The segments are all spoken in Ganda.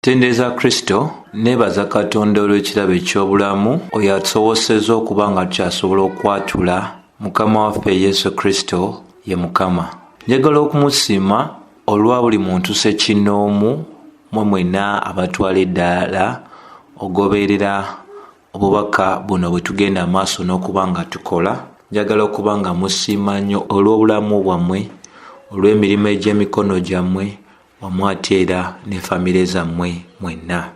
Tendeeza Kristo, neebaza Katonda olw'ekirabo eky'obulamu oyo atusobozesezza okuba nga tukyasobola okwatula Mukama waffe Yesu Kristo ye Mukama. Njagala okumusiima olwa buli muntu ssekinnoomu mmwe mwenna abatwala eddaala ogoberera obubaka buno bwe tugenda amaaso n'okuba nga tukola. Njagala okuba nga musiima nnyo olw'obulamu bwammwe, olw'emirimu egy'emikono gyammwe, wamu ate era ne famire zammwe mwenna.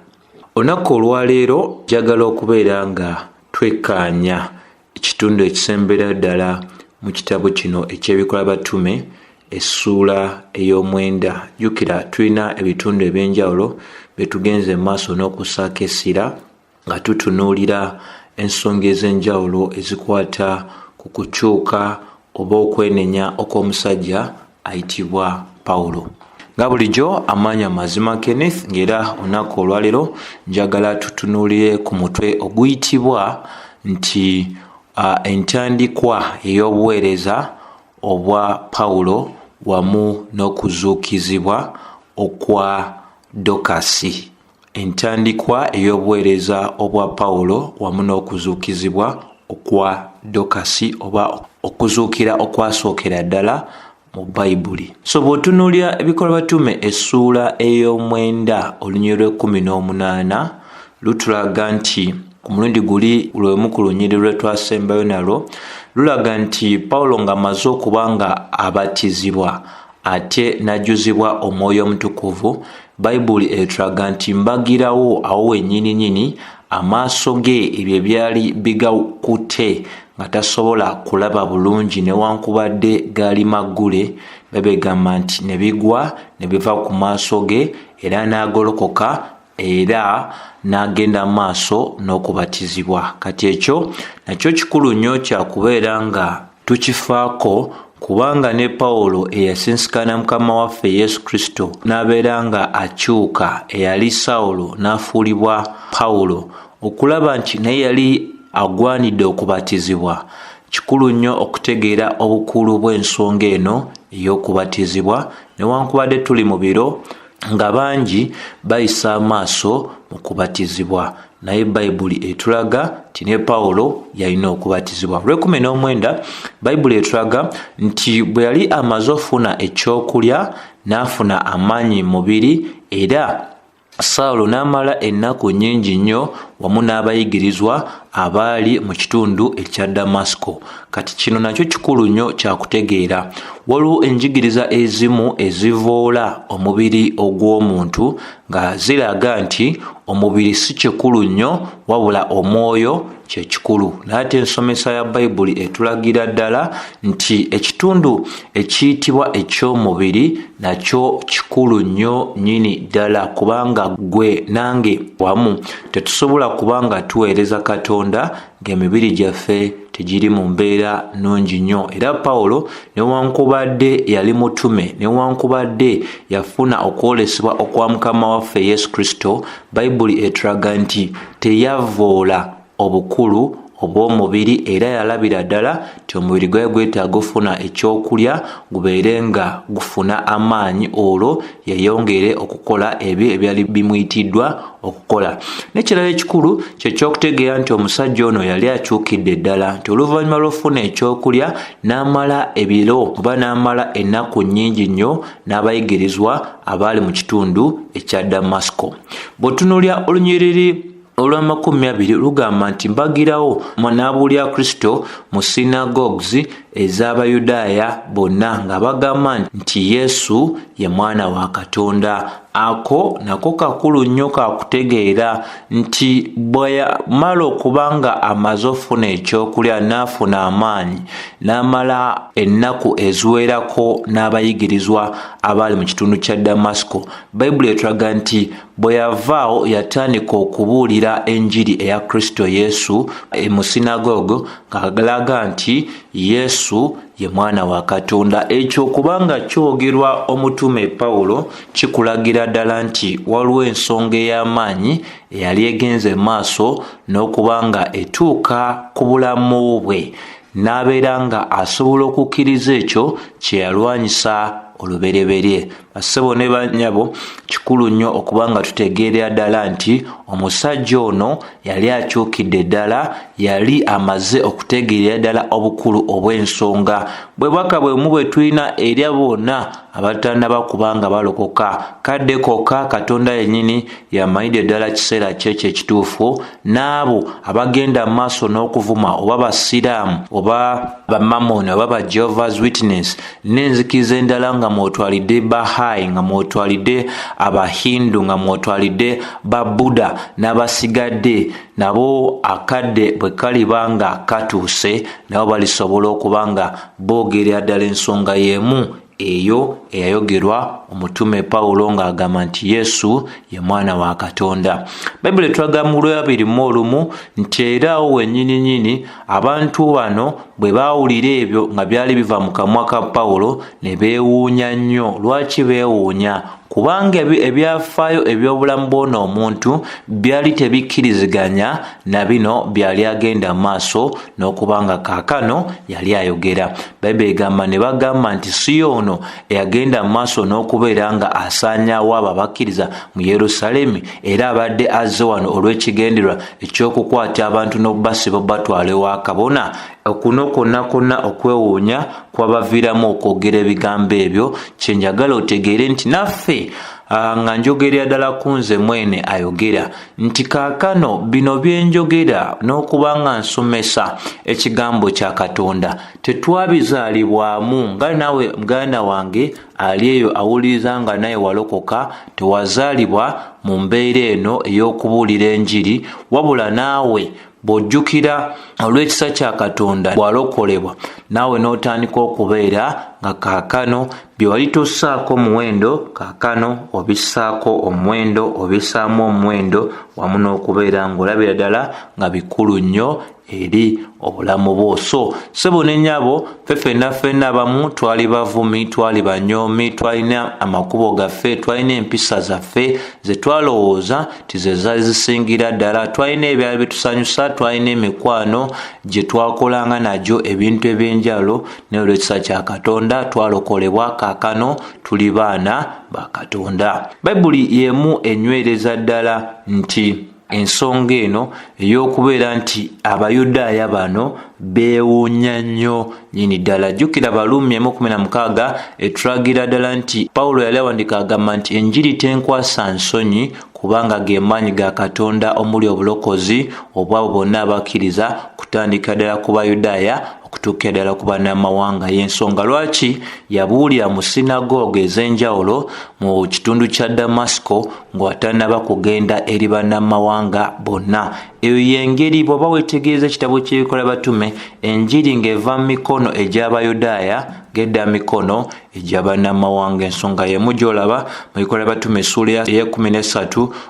Olunaku olwaleero njagala okubeera nga twekkaanya ekitundu ekisembera ddala mu kitabo kino eky'ebikola batume essuula ey'omwenda. Jjukira tulina ebitundu eby'enjawulo bye tugenze maaso n'okussaako essira nga tutunuulira ensonga ez'enjawulo ezikwata ku kukyuka oba okwenenya okw'omusajja ayitibwa Paulo. Nga bulijjo amaanyi amazima Kenneth, ng'era olunaku olwaleero njagala tutunuulire ku mutwe oguyitibwa nti entandikwa ey'obuweereza obwa Paulo wamu n'okuzuukizibwa okwa Dokasi. Entandikwa ey'obuweereza obwa Paulo wamu n'okuzuukizibwa okwa Dokasi oba okuzuukira okwasookera ddala mu Bayibuli. So bw'otunuulira ebikola batume essuula ey'omwenda olunyiriri lw'e18 lutulaga nti ku mulundi guli lwemu ku lunyiriri lwe twasembayo nalwo lulaga nti Paulo ng'amaze okuba nga abatizibwa ate n'ajjuzibwa Omwoyo Omutukuvu, Bayibuli etulaga nti mbagirawo awo wennyini amaaso ge ebyo byali bigakute nga tasobola kulaba bulungi newankubadde gaali maggule, babegamba nti ne bigwa ne biva ku maaso ge era n'agolokoka era n'agenda maaso n'okubatizibwa. Kati ekyo nakyo kikulu nnyo kyakubeera nga tukifaako, kubanga ne Paulo eyasinsikana Mukama waffe Yesu Kristo n'abeera nga akyuka, eyali Sawulo n'afuulibwa Paulo, okulaba nti naye yali agwanidde okubatizibwa. Kikulu nnyo okutegeera obukulu bw'ensonga eno ey'okubatizibwa, newankubadde tuli mu biro nga bangi bayisa amaaso mu kubatizibwa, naye Bayibuli etulaga nti ne Paulo yalina okubatizibwa. Olw'e19 Bayibuli etulaga nti bwe yali amaze ofuna ekyokulya n'afuna amaanyi mu mubiri, era Sawulo n'amala ennaku nnyingi nnyo wamu n'abayigirizwa abaali mu kitundu ekya Damasiko. Kati kino nakyo kikulu nnyo kyakutegeera. Waliwo enjigiriza ezimu ezivoola omubiri ogw'omuntu nga ziraga nti omubiri si kikulu nnyo wabula omwoyo kye kikulu. Naye ensomesa ya Bayibuli etulagira ddala nti ekitundu ekiyitibwa eky'omubiri nakyo kikulu nnyo nnyini ddala, kubanga gwe nange wamu tetusobola kubanga tuweereza Katonda ng'emibiri gyaffe tegiri mu mbeera nnungi nnyo. Era Paulo newankubadde yali mutume, newankubadde yafuna okwolesebwa okwa Mukama waffe Yesu Kristo, Bayibuli etulaga nti teyavoola obukulu obw'omubiri, era yalabira ddala nti omubiri gwali gwetaaga ofuna ekyokulya gubeere nga gufuna amaanyi, olwo yeyongere okukola ebyo ebyali bimuyitiddwa okukola. N'ekirala ekikulu ky'ekyokutegeera nti omusajja ono yali akyukidde ddala, nti oluvannyuma lw'ofuna ekyokulya n'amala ebiro oba n'amala ennaku nnyingi nnyo n'abayigirizwa abaali mu kitundu ekya Damasiko. Bw'otunuulira olunyiriri olwa20 lugamba nti mbagirawo n'abuulira Kristo mu synagogues ez'Abayudaaya bonna nga bagamba nti Yesu ye mwana wa Katonda. Ako nako kakulu nnyo kakutegeera nti bwe yamala okuba nga amaze ofuna ekyokulya n'afuna amaanyi n'amala ennaku eziwerako n'abayigirizwa abaali mu kitundu kya Damasiko, Bayibuli etulaga nti bwe yavaawo yatandika okubuulira enjiri eya Kristo Yesu mu sinagogo ng'agalaga nti Yesu ye mwana wa Katonda. Ekyo kubanga kyogerwa omutume Paulo kikulagira ddala nti waliwo ensonga ey'amaanyi eyali egenze maaso n'okuba nga etuuka ku bulamu bwe, n'abeera nga asobola okukkiriza ekyo kye yalwanyisa olubereberye. Bassebo ne bannyabo, kikulu nnyo okuba nga tutegeerera ddala nti omusajja ono yali akyukidde ddala, yali amaze okutegeerera ddala obukulu obw'ensonga. Bwe bwaka bwemu bwe tulina eri bonna abatannaba kubanga balokoka. Kadde kokka Katonda yennyini yamanyidde ddala kiseera kyekyo ekituufu, n'abo abagenda mu maaso n'okuvuma oba basiraamu oba bamamoni oba ba Jehovah's Witness n'enzikiriza endala nga mwotwalidde Bahayi, nga mwotwalidde Abahindu, nga mwotwalidde Babuda n'abasigadde, nabo akadde bwe kaliba nga katuuse nabo balisobola okuba nga boogerera ddala ensonga y'emu eyo eyayogerwa omutume Paulo ng'agamba nti Yesu ye mwana wa Katonda. Bayibuli etulaga mu Lwabiri mu olumu nti era awo wennyini abantu bano bwe baawulira ebyo nga byali biva mu kamwa ka Paulo ne beewuunya nnyo. Lwaki beewuunya? Kubanga ebyafaayo eby'obulamu bw'ono omuntu byali tebikkiriziganya na bino byali agenda maaso n'okuba nga kaakano yali ayogera. Bayibuli egamba ne bagamba nti si ono eyagenda maaso n'okubeera nga asaanyaawo abo abakkiriza mu Yerusaalemi, era abadde azze wano olw'ekigendererwa eky'okukwata abantu n'okubasiba batwala ewa kabona. Okuno kwonna okwewuunya kwabaviiramu okwogera ebigambo ebyo. Kyenjagala otegeere nti naffe nga njogerera ddala ku nze mwene ayogera nti kaakano bino byenjogera n'okuba nga nsomesa ekigambo kya Katonda tetwabizaalibwamu. Nga nawe muganda wange ali eyo awuliriza nga naye walokoka, tewazaalibwa mu mbeera eno ey'okubuulira enjiri, wabula naawe bw'ojjukira olw'ekisa kya Katonda bw'alokolebwa, naawe n'otandika okubeera nga kaakano bye wali tossaako muwendo, kaakano obissaako omuwendo, obissaamu omuwendo, wamu n'okubeera ng'olabira ddala nga bikulu nnyo eri obulamu bwo. So ssebo ne nnyabo, ffenna abamu twali bavumi, twali banyoomi, twalina amakubo gaffe, twalina empisa zaffe ze twalowooza nti ze zaali zisingira ddala, twalina ebyali bitusanyusa, twalina emikwano gye twakolanga nagyo ebintu eby'enjawulo, naye olw'ekisa kya Katonda twalokolebwa, kaakano tuli baana ba Katonda. Bayibuli y'emu enywereza ddala nti ensonga eno ey'okubeera nti Abayudaaya bano beewuunya nnyo nnyini ddala. Jjukira Baluumi 1:16 etulagira ddala nti Paulo yali awandiika agamba nti enjiri tenkwasa nsonyi kubanga ge maanyi ga Katonda omuli obulokozi obwabo bonna abakkiriza, kutandika ddala ku Bayudaaya okutuukira ddala ku bannamawanga. Y'ensonga lwaki yabuulira mu sinagoga ez'enjawulo mu kitundu kya Damasiko ng'atannaba kugenda eri bannamawanga bonna. Eyo y'engeri bw'oba weetegereza ekitabo ky'ebikola batume, enjiri ng'eva mu mikono egy'Abayudaaya gedda mikono egy'abannamawanga. Ensonga y'emu gy'olaba mu bikola batume essuula ey'ekumina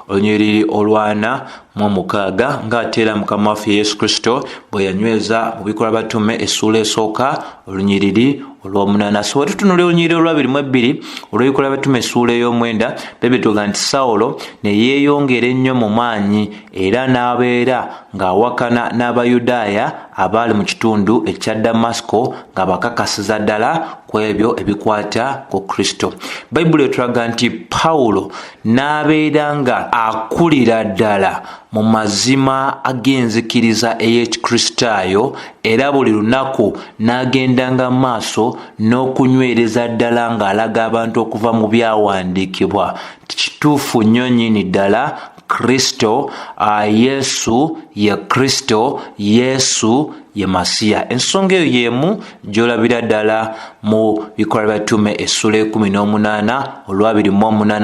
olunyiriri olwana mu 6 ng'ate era Mukama waffe Yesu Kristo bwe yanyweza mu bikola batume essuula esooka olunyiriri olw'omunana. So tutunula olunyiriri olw'abiri olw'ebikola batume essuula ey'omwenda, Bayibuli tuga nti Sawulo ne yeeyongera ennyo mu maanyi era n'abeera ng'awakana n'Abayudaaya abaali mu kitundu ekya Damasiko nga bakakasiza ddala ku ebyo ebikwata ku Kristo. Bayibuli etulaga nti Paulo n'abeera nga akulira ddala mu mazima ag'enzikiriza ey'Ekikristaayo, era buli lunaku n'agendanga maaso n'okunywereza ddala ng'alaga abantu okuva mu byawandiikibwa. Kituufu nnyo nnyini ddala Kristo, Yesu ye Kristo, Yesu ye Masiya. Ensonga eyo y'emu gy'olabira ddala mu bikola batume essuula 18 olw'abiri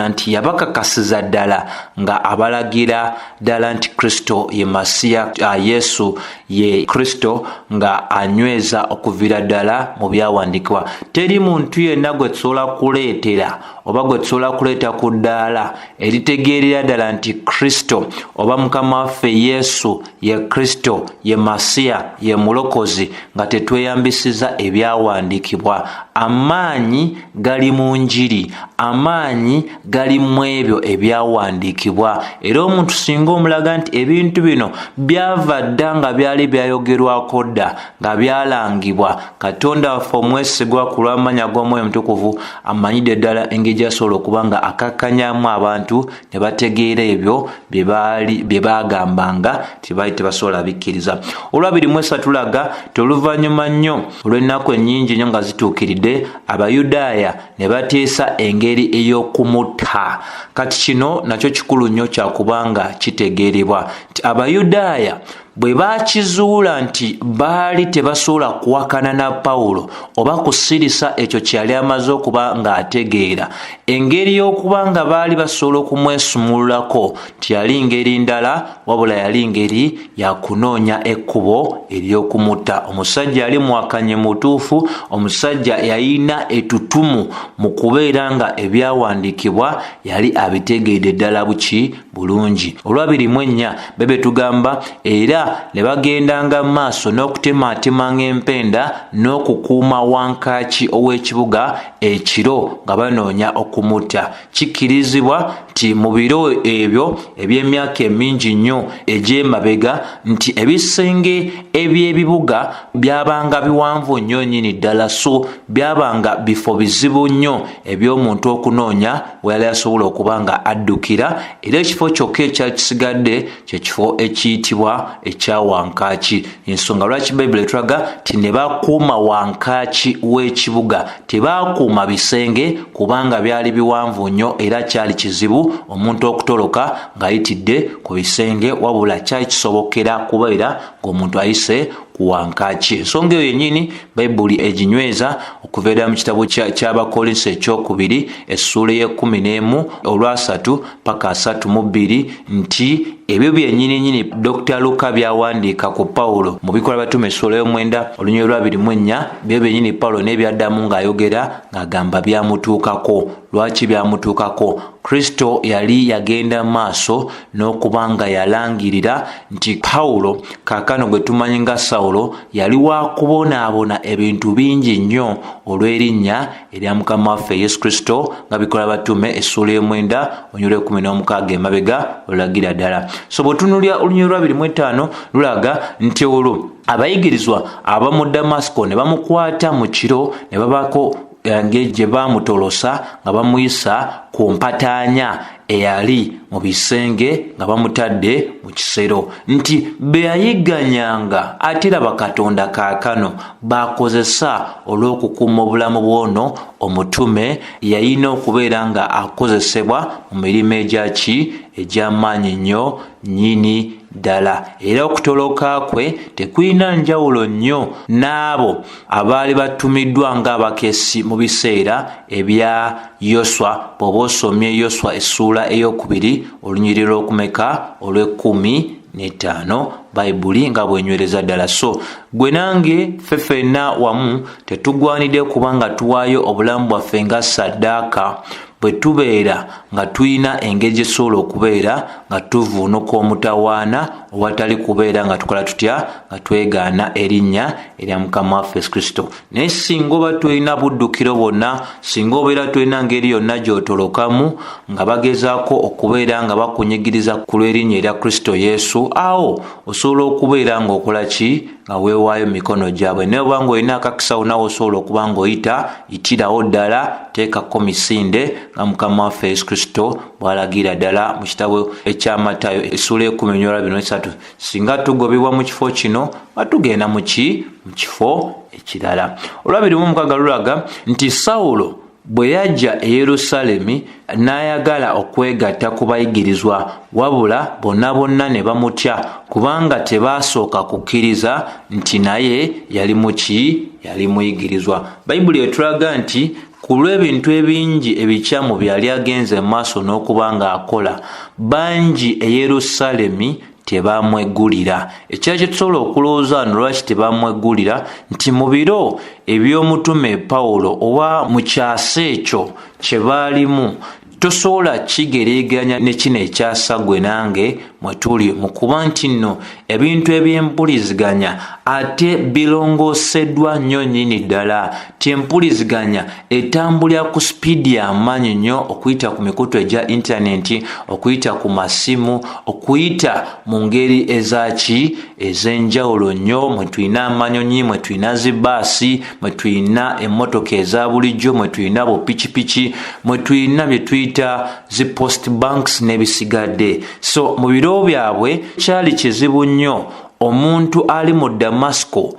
nti yabakakasiza ddala nga abalagira ddala nti Kristo ye Masiya, Yesu ye Kristo, nga anyweza okuviira ddala mu byawandiikibwa. Teri muntu yenna gwe tusobola kuleetera oba gwe tusobola kuleeta ku ddaala eritegeerera ddala nti Kristo oba Mukama waffe Yesu ye Kristo ye Masiya ye mulokozi nga tetweyambisiza ebyawandiikibwa. Amaanyi gali mu njiri, amaanyi gali mu ebyo ebyawandiikibwa, era omuntu singa omulaga nti ebintu bino byava dda nga byali byali byayogerwako dda nga byalangibwa Katonda waffe omwesigwa ku lw'amannya g'Omwoyo Mutukuvu amanyidde ddala engeri gy'asobola okuba nga akakkanyamu abantu ne bategeera ebyo bye baagambanga tebaali tebasobola bikkiriza. Olwabiri mu esatu tulaga toluvannyuma nnyo olw'ennaku ennyingi nnyo nga zituukiridde Abayudaaya ne bateesa engeri ey'okumutta. Kati kino nakyo kikulu nnyo kyakubanga kitegeerebwa nti Abayudaaya bwe baakizuula nti baali tebasobola kuwakana na Paulo oba kusirisa ekyo kyali amaze okuba ng'ategeera, engeri y'okuba nga baali basobola okumwesumululako tiyali ngeri ndala wabula yali ngeri ya kunoonya ekkubo ery'okumutta. Omusajja yali muwakanye mutuufu, omusajja yalina ettutumu mu kubeera nga ebyawandiikibwa yali abitegeedde ddala buki bulungi. Olwabiri mu ennya bebe tugamba era ne bagendanga maaso n'okutemaatema ng'empenda n'okukuuma wankaaki ow'ekibuga ekiro nga banoonya okumutta. Kikkirizibwa nti mu biro ebyo eby'emyaka emingi nnyo egy'emabega nti ebisenge eby'ebibuga byabanga biwanvu nnyo nnyini ddala, so byabanga bifo bizibu nnyo eby'omuntu okunoonya we yali asobola okuba nga addukira, era ekifo kyokka ekyali kisigadde kye kifo ekiyitibwa ekya wankaaki. Ensonga lwaki Bayibuli etulaga ti ne bakuuma wankaaki w'ekibuga, tebaakuuma bisenge kubanga byali biwanvu nnyo era kyali kizibu omuntu okutoloka ng'ayitidde ku bisenge, wabula kyali kisobokera kubeera ng'omuntu ayise ku wankaaki. Ensonga eyo yennyini Bayibuli eginyweza okuva mu kitabo ky'Abakolinso ekyokubiri essuula y'e11 olwa3 paka 32 nti ebyo byennyini Dr. Luka byawandiika ku Paulo mu Bikola by'Abatume essuula y'omwenda olunyiriri lwa 24 byo byennyini Paulo n'ebyaddamu ng'ayogera ng'agamba byamutuukako. Lwaki byamutuukako? Kristo yali yagenda maaso n'okuba nga yalangirira nti Paulo kaakano gwe tumanyi nga Sawulo yali wa kubonaabona ebintu bingi nnyo olw'erinnya erya Mukama waffe Yesu Kristo nga Bikola by'Abatume essuula y'omwenda olunyiriri lwa 16 emabega olulagira ddala. So bw'otunuulira olunyiriri lwa 25 lulaga nti olwo abayigirizwa ab'omu Damasiko ne bamukwata mu kiro ne babaako engeri gye baamutolosa nga bamuyisa ku mpataanya eyali mu bisenge nga bamutadde mu kisero, nti be yayigganyanga ate laba Katonda kaakano baakozesa olw'okukuuma obulamu bw'ono omutume yalina okubeera nga akozesebwa mu mirimu egy'amaanyi nnyo nnyini ddala, era okutoloka kwe tekulina njawulo nnyo n'abo abaali batumiddwa ng'abakesi mu biseera ebya Yoswa. Bw'oba osomye Yoswa essuula ey'okubiri olunyiriri lw'okumeka olw'15 Bayibuli nga bw'enywereza ddala. So gwe nange ffenna wamu tetugwanidde kuba nga tuwaayo obulamu bwaffe nga ssaddaaka bwe tubeera nga tulina engeri gye tusobola okubeera nga tuvuunuka omutawaana owatali kubeera nga tukola tutya nga twegaana erinnya erya Mukama waffe Yesu Kristo. Naye singa oba tulina buddukiro bwonna, singa obeera tulina ngeri yonna gy'otolokamu nga bagezaako okubeera nga bakunyigiriza ku lw'erinnya erya Kristo Yesu, awo osobola okubeera ng'okola ki? Nga weewaayo mu mikono gyabwe. Naye oba ng'olina akakisa nawe osobola okuba ng'oyitirawo ddala, teekako misinde nga Mukama waffe Yesu Kristo bw'alagira ddala mu kitabo ekya Matayo essuula y'E10:23. Singa tugobebwa mu kifo kino nga tugenda mu kifo ekirala. Olwabiri mu 6 lulaga nti Sawulo bwe yajja e Yerusaalemi n'ayagala okwegatta ku bayigirizwa, wabula bonna ne bamutya kubanga tebaasooka kukkiriza nti naye yali muyigirizwa. Bayibuli etulaga nti ku lw'ebintu ebingi ebikyamu byali agenze mu maaso n'okuba ng'akola, bangi e Yerusaalemi tebamwegulira. Ekyali kitusobola okulowooza lwaki tebamwegulira nti mu biro eby'omutume Paulo oba mu kyasa ekyo kye baalimu tosobola kigereeganya ne kino ekyasa gwe nange mwe tuli mu kuba nti nno ebintu eby'empuliziganya ate birongooseddwa nnyo nnyini ddala ti empuliziganya etambulira ku sipiidi y'amaanyi nnyo okuyita ku mikutu egya intaneti, okuyita ku masimu, okuyita mu ngeri ezaki ez'enjawulo nnyo, mwe tulina amanyonyi, mwe tulina zibaasi, mwe tulina emmotoka eza bulijjo, mwe tulina bupikipiki, mwe tulina bye tuyita zi post banks n'ebisigadde. So mu biro byabwe kyali kizibu nnyo omuntu ali mu Damasco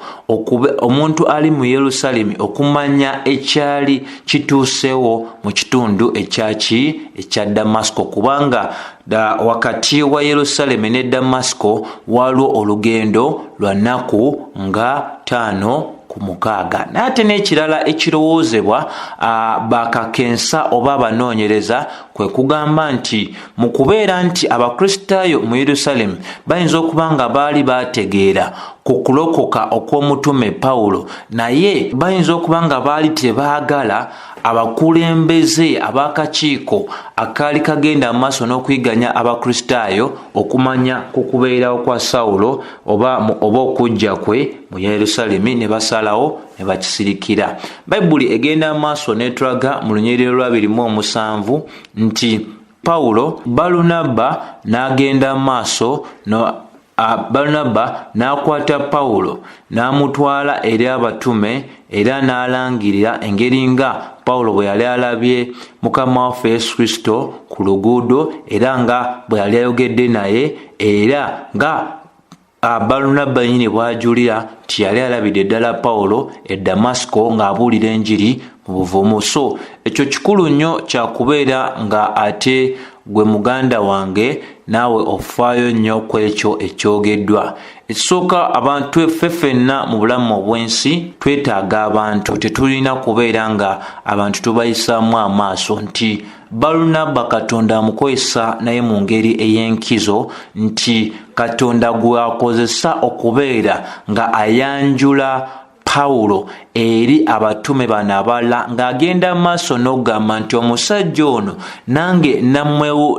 omuntu ali mu Yerusalemu okumanya ekyali kituusewo mu kitundu ekya Damasco, kubanga wakati wa Yerusalemu ne Damasco waliwo olugendo lwa nnaku nga 5 ku 6. N'ate n'ekirala ekirowoozebwa bakakensa oba abanoonyereza kwe kugamba nti mu kubeera nti abakristaayo mu Yerusalemu bayinza okuba nga baali bategeera ku kulokoka okw'omutume Paulo, naye bayinza okuba nga baali tebaagala abakulembeze ab'akakiiko akaali kagenda amaaso n'okuyiganya abakristaayo okumanya ku kubeerawo kwa Sawulo oba okujja kwe mu Yerusalemu, ne basalawo ne bakisirikira. Bayibuli egenda amaaso n'etulaga mu lunyiriri lwa 27 nti Paulo Balunabba n'agenda amaaso Balunabba n'akwata Paulo n'amutwala eri abatume era n'alangirira engeri nga Paulo bwe yali alabye Mukama waffe Yesu Kristo ku luguudo era nga bwe yali ayogedde naye era nga Balunabba nyini bw'ajulira nti yali alabidde ddala Paulo e Damasco ng'abuulira enjiri mu buvumu. So ekyo kikulu nnyo kya kubeera nga ate gwe muganda wange naawe ofaayo nnyo ku ekyo ekyogeddwa. Ekisooka, abantu ffenna mu bulamu obw'ensi twetaaga abantu, tetulina kubeera nga abantu tubayisaamu amaaso nti Balunabba Katonda amukozesa naye mu ngeri ey'enkizo, nti Katonda gwe akozesa okubeera nga ayanjula Paulo eri abatume bano abalala ng'agenda maaso n'okugamba nti omusajja ono nange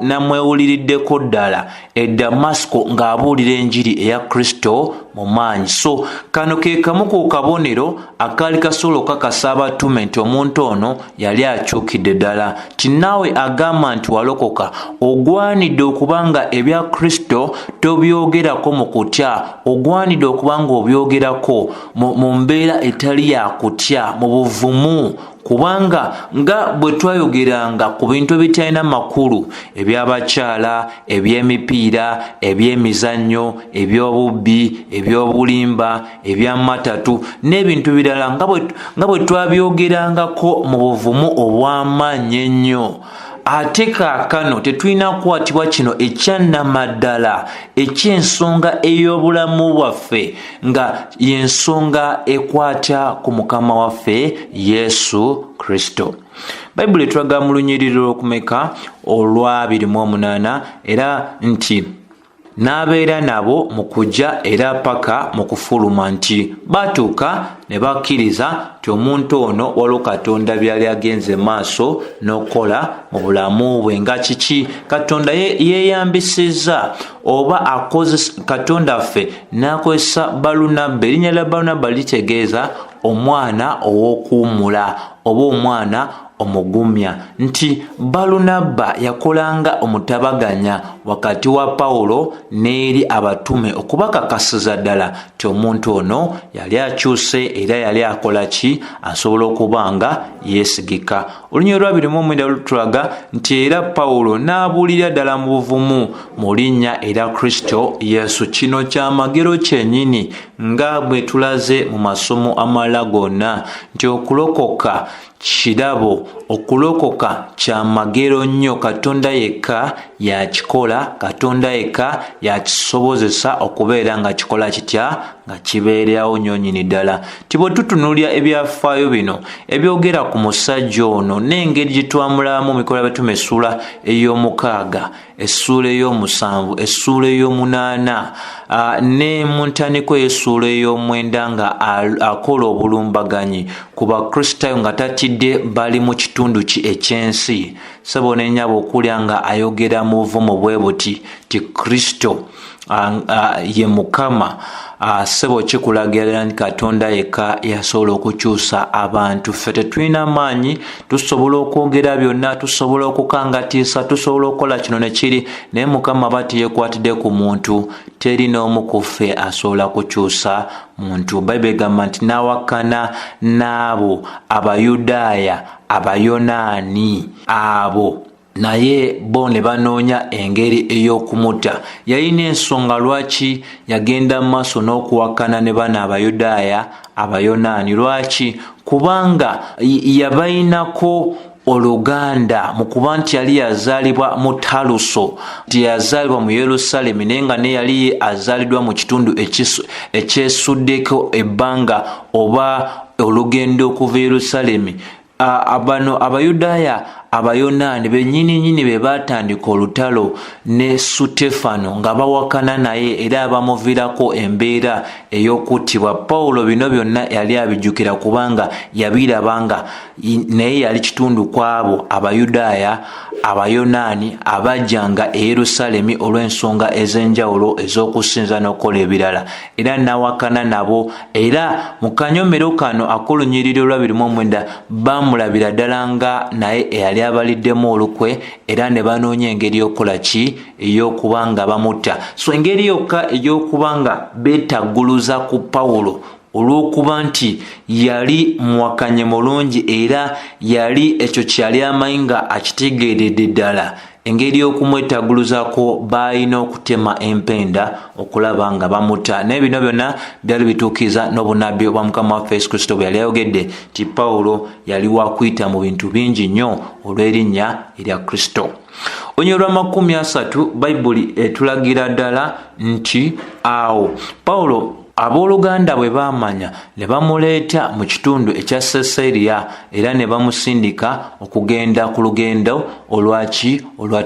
namwewuliriddeko ddala e Damasco ng'abuulira enjiri eya Kristo mu maanyi. So kano ke kamu ku kabonero akaali kasobola okukakasa abatume nti omuntu ono yali akyukidde ddala. Tinaawe agamba nti walokoka ogwanidde okuba nga ebya Kristo tobyogerako mu kutya, ogwanidde okuba nga obyogerako mu mbeera etali ya kutya, mu buvumu, kubanga nga bwe twayogeranga ku bintu ebitalina makulu eby'abakyala, eby'emipiira, eby'emizannyo, eby'obubbi, eby'obulimba, eby'amatatu n'ebintu birala nga bwe twabyogerangako mu buvumu obw'amaanyi ennyo. Ate kaakano tetulina kukwatibwa kino ekyannamaddala eky'ensonga ey'obulamu bwaffe nga y'ensonga ekwata ku Mukama waffe Yesu Kristo. Bayibuli etulaga mu lunyiriri lw'okumeka olwa 28 era nti n'abeera nabo mu kujja era paka mu kufuluma, nti batuuka ne bakkiriza nti omuntu ono waliwo Katonda byali agenze maaso n'okukola mu bulamu bwe. Nga kiki Katonda yeeyambisizza oba akozesa Katonda ffe n'akozesa Balunabba. Erinnya lya Balunabba litegeeza omwana ow'okuwummula oba omwana omugumya, nti Balunabba yakolanga omutabaganya wakati wa Paulo n'eri abatume okubakakasiza ddala nti omuntu ono yali akyuse era yali akola ki, asobola okuba nga yeesigika. Olunyiriri lwa 29 lutulaga nti era Paulo n'abuulira ddala mu buvumu mu linnya era Kristo Yesu. Kino kyamagero kyennyini nga bwe tulaze mu masomo amalala gonna nti okulokoka kirabo, okulokoka kyamagero nnyo. Katonda yekka yakikola, Katonda yekka yakisobozesa okubeera nga kikola kitya, nga kibeerawo nnyo nnyini ddala. Nti bwe tutunuulira ebyafaayo bino ebyogera ku musajja ono n'engeri gye twamulamu Mikola by'Abatume essula ey'omukaaga, essula ey'omusanvu, essula ey'omunaana, ne mu Entandikwa essula ey'omwenda nga akola obulumbaganyi ku Bakristaayo nga tatidde bali mu kitundu ki eky'ensi. Ssebo ne nnyabo okulya nga ayogera mu buvumu bwe buti ti Kristo ye Mukama. Ssebo kikulagira nti Katonda yekka yasobola okukyusa abantu. Ffe tetulina maanyi, tusobola okwogera byonna, tusobola okukangatiisa, tusobola okukola kino ne kiri, naye Mukama aba teyeekwatidde ku muntu. Teri n'omu ku ffe asobola kukyusa muntu. Bayibuli egamba nti n'awakana n'abo Abayudaaya, Abayonaani abo naye bo ne banoonya engeri ey'okumutta. Yalina ensonga lwaki yagenda mu maaso n'okuwakana ne bano Abayudaaya, Abayonaani. Lwaki? Kubanga yabayinako oluganda mu kuba nti yali yazaalibwa mu Taluso, nti yazaalibwa mu Yerusaalemi naye nga ne yali azaaliddwa mu kitundu ekyesuddeko ebbanga oba olugendo okuva Yerusaalemi. Bano Abayudaaya, Abayonaani bennyini be baatandika olutalo ne Sutefano nga bawakana naye era bamuviirako embeera ey'okuttibwa. Paulo bino byonna yali abijjukira kubanga yabirabanga naye yali kitundu kw'abo Abayudaaya, Abayonaani abajjanga e Yerusaalemi olw'ensonga ez'enjawulo ez'okusinza n'okukola ebirala, era n'awakana nabo. Era mu kanyomero kano ak'olunyiriri olwa 29 bamulabira ddala nga naye eyali abaliddemu olukwe, era ne banoonya engeri y'okukola ki ey'okuba nga bamutta. So engeri yokka ey'okuba nga beetagguluza ku Paulo olw'okuba nti yali muwakanye mulungi era yali ekyo kyali amanyi nga akitegeeredde ddala, engeri y'okumwetagguluzako baalina okutema empenda okulaba nga bamutta. Naye bino byonna byali bituukiriza n'obunabbi obwa Mukama waffe Yesu Kristo bwe yali ayogedde nti Paulo yali wakuyita mu bintu bingi nnyo olw'erinnya erya Kristo. Olunyiriri lwa 30 Bayibuli etulagira ddala nti awo Paulo abooluganda bwe baamanya ne bamuleeta mu kitundu ekya Seseriya era ne bamusindika okugenda ku lugendo olwa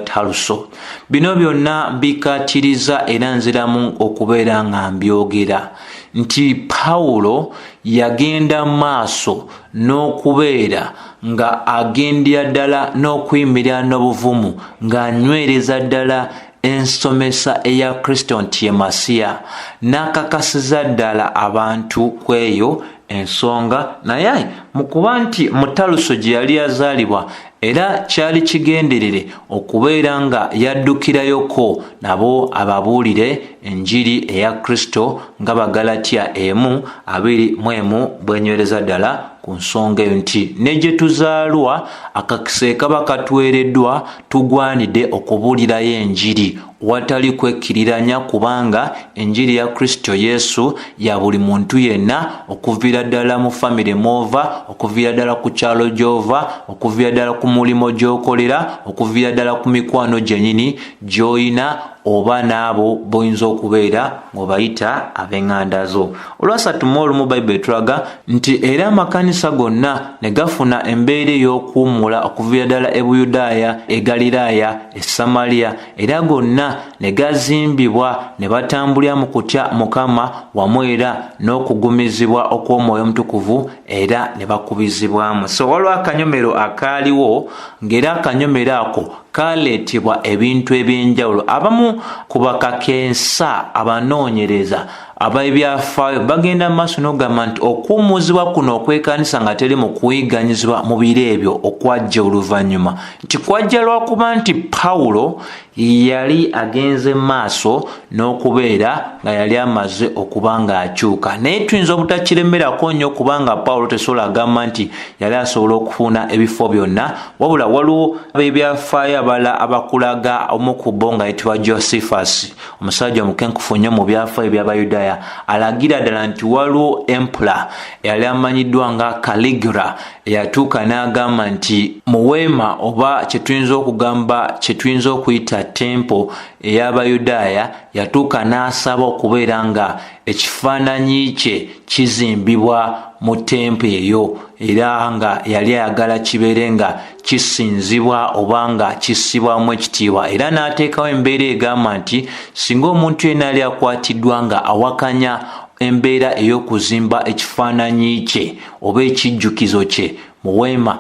Taluso. Bino byonna mbikaatiriza era nziramu okubeera nga mbyogera nti Paulo yagenda maaso n'okubeera nga agendera ddala n'okuyimirira n'obuvumu ng'anywereza ddala ensomesa eya Kristo nti ye Masiya, n'akakasiza ddala abantu kweyo ensonga. Naye mu kuba nti mu Taluso gye yali yazaalibwa era kyali kigenderere okubeera nga yaddukirayoko nabo ababuulire enjiri eya Kristo nga Bagalatiya 1:21 bwenywereza ddala ku nsonga eyo nti ne gye tuzaalwa akakise kaba katuweereddwa tugwanidde okubuulirayo enjiri watali kwekiriranya, kubanga enjiri ya Kristo Yesu ya buli muntu yenna, okuviira ddala mu famire mwova, okuviira ddala ku kyalo gy'ova, okuviira ddala ku mulimo gy'okolera, okuviira ddala ku mikwano gyennyini gy'oyina oba n'abo boyinza okubeera ng'obayita ab'eŋŋanda zo. Olwasatu mu olumu Bayibuli etulaga nti era amakanisa gonna ne gafuna embeera ey'okuwummula okuviira ddala e Buyudaaya, e Galiraaya, e Samaliya, era gonna ne gazimbibwa ne batambulira mu kutya Mukama wamu era n'okugumizibwa okw'Omwoyo Omutukuvu era ne bakubizibwamu. So waliwo akanyomero akaaliwo ng'era akanyomero ako kaleetebwa ebintu eby'enjawulo. Abamu ku bakakensa abanoonyereza ab'ebyafaayo bagenda mu maaso n'okugamba nti okuwummuzibwa kuno okwekanisa nga teri mu kuyiganyizibwa mu biro ebyo okwajja oluvannyuma, nti kwajja lwakuba nti Paulo yali agenze maaso n'okubeera nga yali amaze okuba ng'akyuka. Naye tuyinza obutakiremerako nnyo kubanga Paulo tesobola agamba nti yali asobola okufuna ebifo byonna, wabula waliwo ab'ebyafaayo abala abakulaga omu ku bo nga yitibwa Josephus, omusajja omukenkufu nnyo mu byafaayo by'Abayudaaya, alagira ddala nti waliwo empula eyali amanyiddwa nga Caligula eyatuuka n'agamba nti mu weema oba kyetuyinza okugamba kyetuyinza okuyita tempo ey'Abayudaaya yatuuka n'asaba okubeera nga ekifaananyi kye kizimbibwa mu tempo eyo, era nga yali ayagala kibeere nga kisinzibwa oba nga kissibwamu ekitiibwa, era n'ateekawo embeera egamba nti singa omuntu yenna yali akwatiddwa nga awakanya embeera ey'okuzimba ekifaananyi kye oba ekijjukizo kye mu weema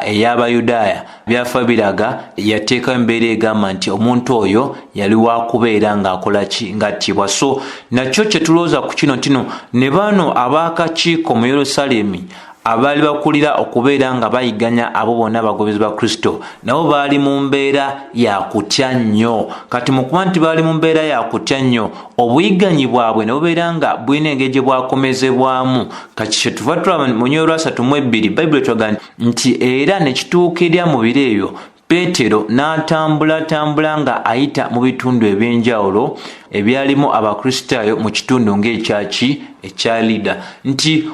ey'Abayudaaya, byafa biraga yateekawo embeera egamba nti omuntu oyo yali wakubeera ng'akola ki ngattibwa. So nakyo kye tulowooza ku kino ne bano ab'akakiiko mu Yerusaalemi abaali bakulira okubeera nga bayiganya abo bonna abagobezi ba Kristo, nabo baali mu mbeera ya kutya nnyo. Kati mu kuba nti baali mu mbeera ya kutya nnyo, obuyiganyi bwabwe ne bubeera nga bulina engeri gye bwakomezebwamu. Kati kye tuva tulaba mu Nyoyo 3:2 Bayibuli etulaga nti era ne kituukirira mu biro ebyo Peetero n'atambula nga ayita mu bitundu eby'enjawulo ebyalimu Abakristaayo mu kitundu ng'ekyaki ekya Lida, nti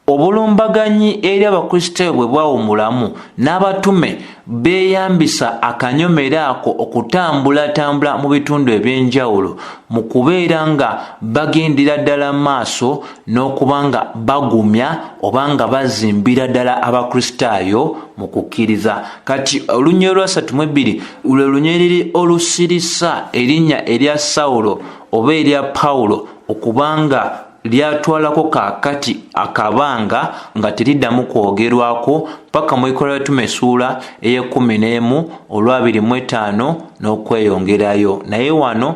obulumbaganyi eri Abakristaayo bwe bwawumulamu n'abatume beeyambisa akanyomero ako okutambula mu bitundu eby'enjawulo mu kubeera nga bagendera ddala maaso n'okuba nga bagumya oba nga bazimbira ddala Abakristaayo mu kukkiriza. Kati Olunyoyo 3:2 lwe lunyiriri olusirisa erinnya erya Sawulo oba erya Paulo okubanga lyatwalako kaakati akabanga nga teriddamu kwogerwako paka mu Bikolwa by'Abatume essuula ey'E11 olwa25 n'okweyongerayo. Naye wano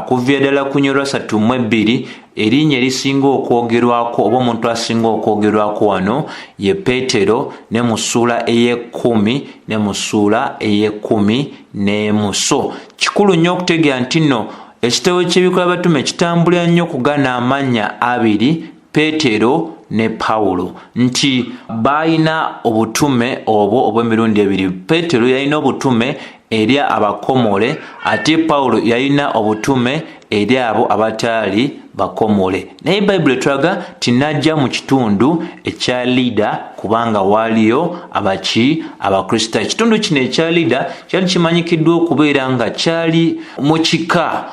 kuviira ddala ku Nyoyo 3:2 erinnya erisinga okwogerwako oba omuntu asinga okwogerwako wano ye Peetero, ne mu ssuula ey'e10 ne mu ssuula ey'11. So kikulu nnyo okutegeera nti nno ekitabo ky'Ebikola by'Abatume kitambulira nnyo kugana amannya abiri, Peetero ne Paulo, nti balina obutume obwo obw'emirundi ebiri. Peetero yalina obutume eri abakomole, ate Paulo yalina obutume eri abo abataali bakomole. Naye Bayibuli etulaga tinajja mu kitundu ekya Lida kubanga waaliyo Abakristaayo. Ekitundu kino ekya Lida kyali kimanyikiddwa okubeera nga kyali mu kika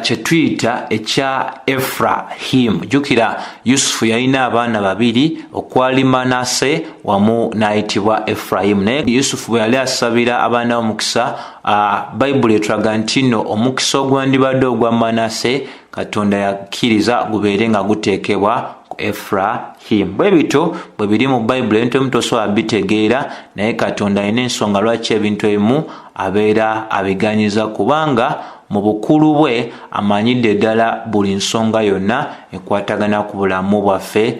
kye tuyita ekya Efrayimu. Jjukira Yusufu yalina abaana babiri, okwali Manase wamu n'ayitibwa Efrayimu. Naye Yusufu bwe yali asabira abaana omukisa, Bayibuli etulaga nti nno omukisa ogwandibadde ogwa Manase Katonda yakkiriza gubeere nga guteekebwa ku Efrayimu. Bwe bito bwe biri mu Bayibuli, ebintu ebimu tosobola bitegeera, naye Katonda alina ensonga lwaki ebintu ebimu abeera abiganyiza, kubanga mu bukulu bwe amanyidde ddala buli nsonga yonna ekwatagana ku bulamu bwaffe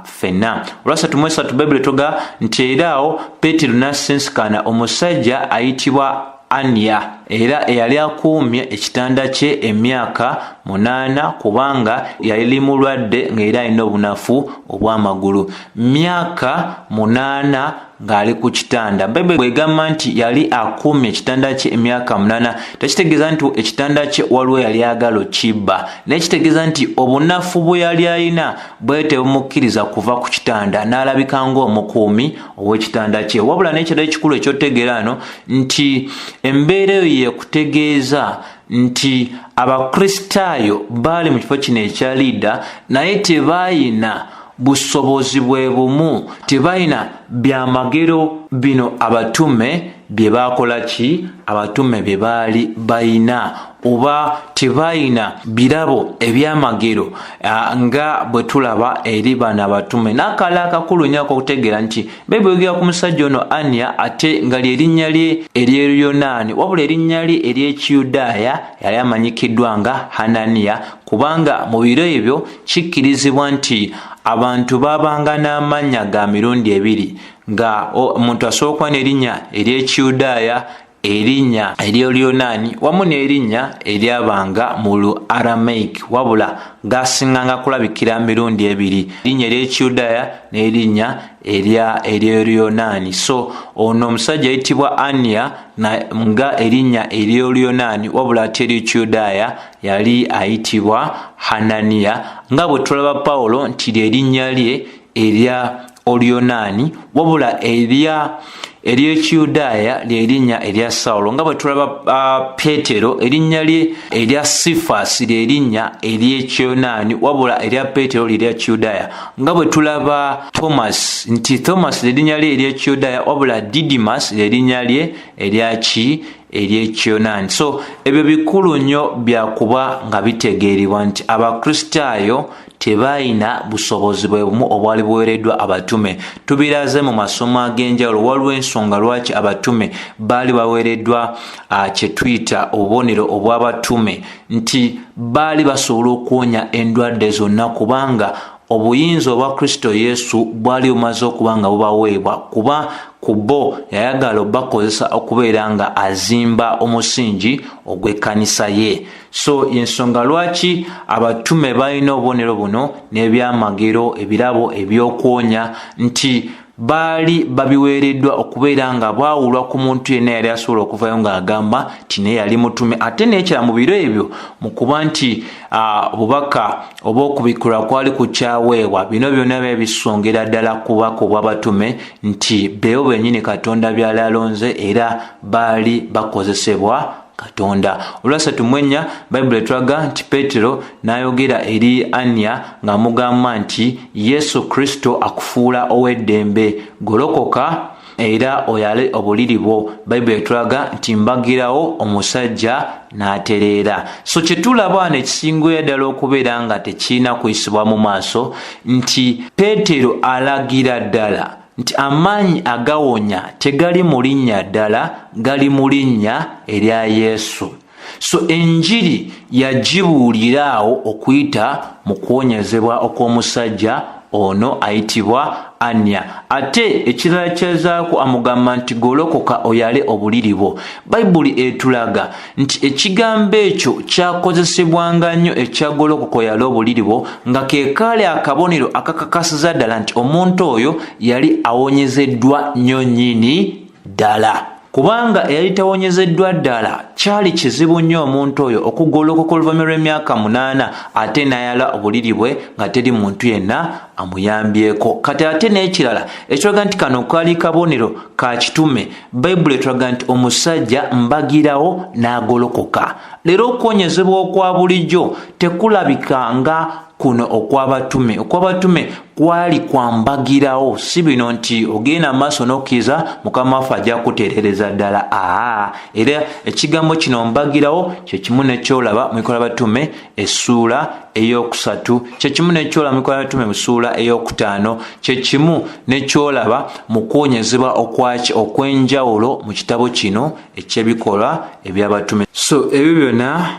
ffenna. Olwasatu Bayibuli etoga nti era awo Peetero n'asisinkana omusajja ayitibwa Aniya, era eyali akuumye ekitanda kye emyaka 8 kubanga yali mulwadde ng'era alina obunafu obw'amagulu. Myaka 8 ng'ali ku kitanda. Bayibuli bw'egamba nti yali akuumye ekitanda kye emyaka 8, tekitegeeza nti ekitanda kye waliwo yali agala okibba, naye kitegeeza nti obunafu bwe yali alina bwe tebumukkiriza kuva ku kitanda n'alabika ng'omukuumi ow'ekitanda kye. Wabula n'ekirala ekikulu ekyotegeera ano nti embeera eyo ye kutegeeza nti Abakristaayo baali mu kifo kino ekya Lida, naye tebaayina busobozi bwe bumu, tebalina byamagero bino abatume bye baakola ki, abatume bye baali bayina, oba tebalina birabo ebyamagero nga bwe tulaba eri bano abatume. N'akala akakulu nnyo okutegeera nti Bayibuli egera ku musajja ono Aniya, ate nga ly'erinnya lye ery'Eruyonaani, wabula erinnya lye ery'Ekiyudaaya yali amanyikiddwa nga Hananiya, kubanga mu biro ebyo kikkirizibwa nti abantu baabanga n'amannya ga mirundi ebiri, nga omuntu asooka n'erinnya ery'Ekiyudaaya erinnya ery'Olyonaani wamu n'erinnya eryabanga mu Lu-Aramaic, wabula gasinganga kulabikira mirundi ebiri, erinnya ery'Ekiyudaaya n'erinnya ery'Olyonaani. So ono omusajja ayitibwa Ania nga erinnya ery'Olyonaani wabula ate ery'Ekiyudaaya yali ayitibwa Hananiya, nga bwe tulaba Paulo nti ly'erinnya lye erya Olyonaani wabula ery'Ekiyudaaya ly'erinnya erya Sawulo, nga bwe tulaba Peetero erinnya lye erya Sifasi ly'erinnya ery'Ekyonaani wabula erya Peetero lye erya Kiyudaaya, nga bwe tulaba Thomas nti Thomas ly'erinnya lye ery'Ekiyudaaya wabula Didimas ly'erinnya lye ery'Ekyonaani. So ebyo bikulu nnyo byakuba nga bitegeeribwa nti Abakristaayo tebalina busobozi bwe bumu obwali buweereddwa abatume. Tubiraze mu masomo ag'enjawulo, waliwo ensonga lwaki abatume baali baweereddwa kye tuyita obubonero obw'abatume, nti baali basobola okuwonya endwadde zonna kubanga obuyinza obwa Kristo Yesu bwali bumaze okuba nga bubaweebwa, kuba ku bo yayagala obakozesa okubeera nga azimba omusingi ogw'ekkanisa ye. So ensonga lwaki abatume balina obubonero buno n'ebyamagero, ebirabo eby'okwonya, nti baali babiweereddwa okubeera nga baawulwa ku muntu yenna yali asobola okuvayo ng'agamba nti naye yali mutume. Ate n'ekira mu biro ebyo mu kuba nti obubaka oba okubikkulwa kwali kukyaweebwa, bino byonna byali bisongera ddala kubaka obw'abatume nti beewo bennyini Katonda byali alonze era baali bakozesebwa Katonda. Olwasatu mwenya Bayibuli etulaga nti Peetero n'ayogera eri Ania ng'amugamba nti Yesu Kristo akufuula ow'eddembe, golokoka era oyale obuliri bwo. Bayibuli etulaga nti mbagirawo omusajja n'atereera. So kye tulaba wano ekisingoya ddala okubeera nga tekirina kuyisibwa mu maaso nti Peetero alagira ddala nti amaanyi agawonya tegali mu linnya ddala, gali mu linnya erya Yesu. So enjiri yagibuulira awo okuyita mu kuwonyezebwa okw'omusajja ono ayitibwa Ania. Ate ekirala kyezaako amugamba nti golokoka oyale obuliri bwo. Bayibuli etulaga nti ekigambo ekyo kyakozesebwanga nnyo ekya golokoka oyale obuliri bwo nga ke kaali akabonero akakakasiza ddala nti omuntu oyo yali awonyezeddwa nnyo nnyini ddala. Kubanga eyali tawonyezeddwa ddala kyali kizibu nnyo omuntu oyo okugolokoka oluvannyuma lw'emyaka 8 ate n'ayala obuliri bwe nga teri muntu yenna amuyambyeko. Kati ate n'ekirala ekiraga nti kano kaali kabonero ka kitume, Bayibuli etulaga nti omusajja mbagirawo n'agolokoka. Leero okuwonyezebwa okwa bulijjo tekulabikanga kuno okw'abatume. Okw'abatume kwali kwambagirawo, si bino nti ogenda maaso n'okkiriza Mukama waffe ajja kutereereza ddala. Era ekigambo kino mbagirawo kye kimu nekyolaba mu Bikola by'Abatume essuula ey'okusatu, kye kimu nekyolaba mu Bikola by'Abatume mu ssuula ey'okutaano, kye kimu nekyolaba mu kuwonyezebwa okw'enjawulo mu kitabo kino eky'Ebikola eby'Abatume. So ebyo byonna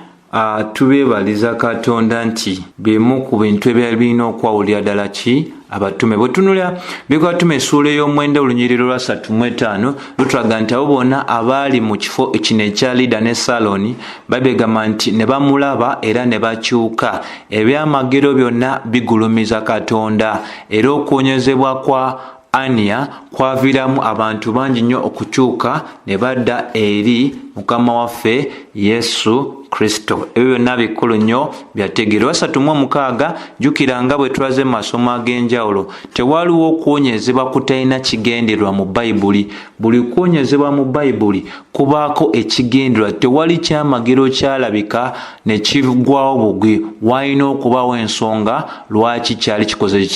tubeebaliza Katonda nti bimu ku bintu ebyali birina okwawulira ddala ki abatume. Bwe tunulira Bikola by'Abatume essuula ey'omwenda olunyiriri lwa 35 lutulaga nti abo bonna abaali mu kifo kino ekya Lida ne Saloni babegamba nti ne bamulaba era ne bakyuka. Ebyamagero byonna bigulumiza Katonda era okuwonyezebwa kwa Ania kwaviiramu abantu bangi nnyo okukyuka ne badda eri Mukama waffe Yesu Kristo. Ebyo byonna bikulu nnyo byategeerwa. 36 jjukira nga bwe tulaze mu masomo ag'enjawulo, tewaliwo okuwonyezebwa kutalina kigendererwa mu Bayibuli. Buli kuwonyezebwa mu Bayibuli kubaako ekigendererwa. Tewali kyamagero kyalabika ne kigwawo bugwi, walina okubaawo ensonga lwaki kyali kikoze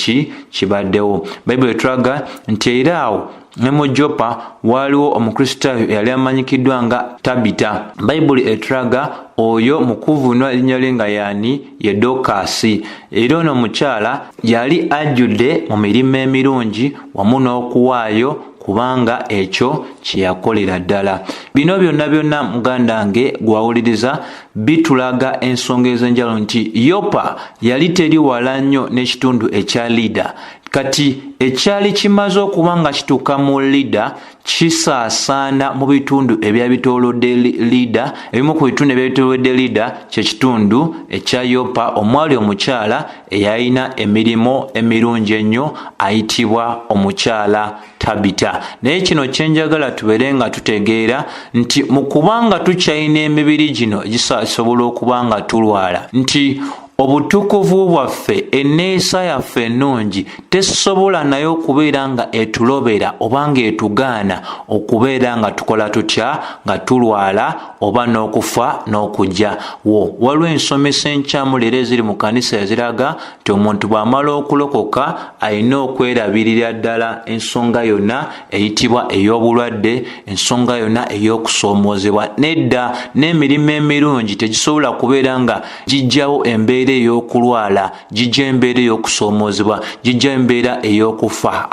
kibaddewo. Bayibuli etulaga nti era awo ne mu Joppa waliwo omukristaayo yali amanyikiddwa nga Tabbisa. Bayibuli etulaga oyo mu kuvunwa erinnya lye nga yaani ye Dokasi. Era ono omukyala yali ajjudde mu mirimu emirungi wamu n'okuwaayo kubanga ekyo kye yakolera ddala. Bino byonna muganda wange gwawuliriza bitulaga ensonga ez'enjawulo nti Yopa yali teri wala nnyo n'ekitundu ekya Lida. kati ekyali kimaze okuba nga kituuka mu Lida kisaasaana mu bitundu ebyabitoolodde Lida. Ebimu ku bitundu ebyabitoolodde Lida kye kitundu ekya Yopa omwali omukyala eyalina emirimu emirungi ennyo ayitibwa omukyala Tabbisa. Naye kino kyenjagala tubeere nga tutegeera nti mu kubanga tukyalina emibiri gino gisobola okuba nga tulwala, nti obutukuvu bwaffe enneeyisa yaffe ennungi tesobola naye okubeera nga etulobera oba nga etugaana okubeera nga tukola tutya nga tulwala oba n'okufa n'okujja wo. Waliwo ensomesa enkyamu leero eziri mu kanisa eziraga nti omuntu bw'amala okulokoka alina okwerabirira ddala ensonga yonna eyitibwa ey'obulwadde, ensonga yonna ey'okusoomoozebwa. Nedda n'emirimu emirungi tegisobola kubeera nga gijjawo embeera ey'okulwala, gijja embeera ey'okusoomoozebwa, gijja embeera ey'okufa.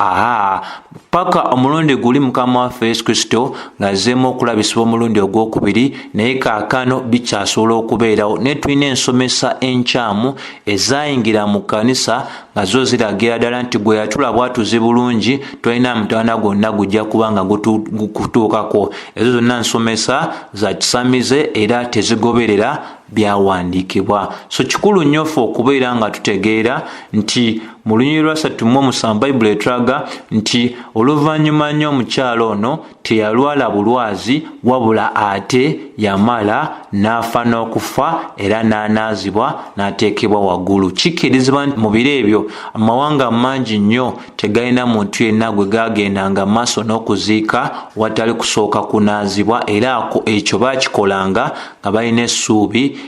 Paka omulundi guli Mukama waffe Yesu Kristo ng'azzeemu okulabisibwa omulundi ogwokubiri, naye kaakano bikyasobola okubeerawo. Ne tulina ensomesa enkyamu ezayingira mu kanisa nga zo ziragira ddala nti gwe yatulaba atuzi bulungi tolina mutawana gwonna gujja kuba nga gukutuukako. Ezo zonna nsomesa za kisamize era tezigoberera byawandiikibwa. So kikulu nnyo ffe okubeera nga tutegeera nti mu Lunyiriri lwa 37 Bayibuli etulaga nti oluvannyuma nnyo omukyala ono teyalwala bulwazi wabula ate yamala n'afa n'okufa era n'anaazibwa n'ateekebwa waggulu. Kikkirizibwa nti mu biro ebyo amawanga mangi nnyo tegalina muntu yenna gwe gaagendanga maaso n'okuziika watali kusooka kunaazibwa, era ekyo baakikolanga nga balina essuubi